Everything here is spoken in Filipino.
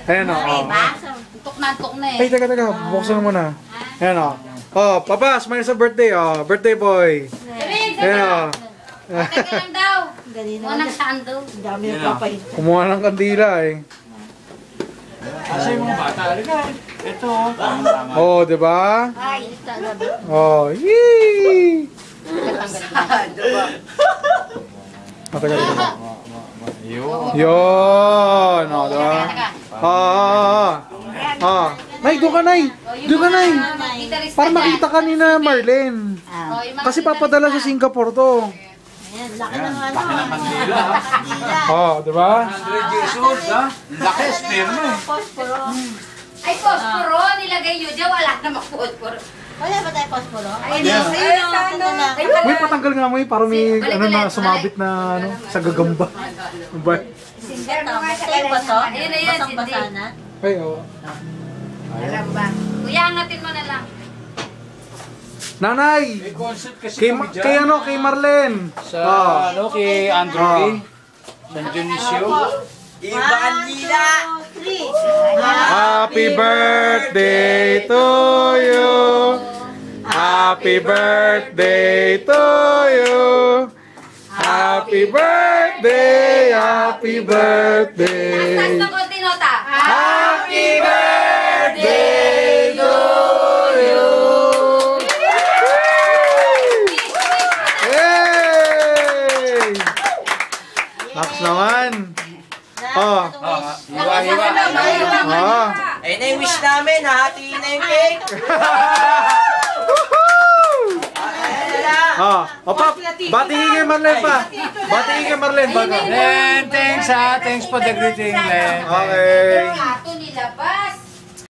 Ayan o. Tuk na eh. Ay, teka. Buksan mo muna. Ayan o. Oh, Papa, smile sa birthday. Oh, birthday boy. Ayan o. Teka lang daw. Walang sando. Dami ng papay. Kumuha ng kandila eh. Kasi yung mga bata, halika. Ito, tama-tama. Oh, di ba? Ay, talaga. Oh, yee! Matagal ka. Yun. Yun! Oh, di ba? Nay, doon ka, Nay! Doon ka, Nay! Para makita ka ni na Marlene. Kasi papadala sa Singapore to. Ayan, laki ng ano. Laki ng kandila, ha? Oh, di ba? 100 years old, ha? Laki, sperma, eh. Posporo. Ay, posporo. Nilagay nyo dyan. Wala namang posporo. Wala ba tayo posporo? Ay, May patanggal nga mo eh, para may ano na sumabit na ano, sa gagamba. Ba? Basta yung baso? Basang-basa na? Ay, oo. Alam ba? Kuya, angatin mo na lang. Nanay! May concert kasi Kay, kami dyan. kay ano, kay Marlene. Sa, ano, kay Andrew Ah. Lee. San Dionisio. Happy birthday to you. Happy birthday to you. Happy birthday, happy Taas birthday. ng konti nota. Happy birthday to you. Yay! Next naman. Oh. Hiwa-hiwa. Oh. Ayun na yung wish namin, hahatiin na yung cake. Ah, Pap, batingin kay Marlene pa. Batingin kay Marlene baga. Len, thanks, ha? Thanks for the greeting, Len. Okay. Ato nila ba?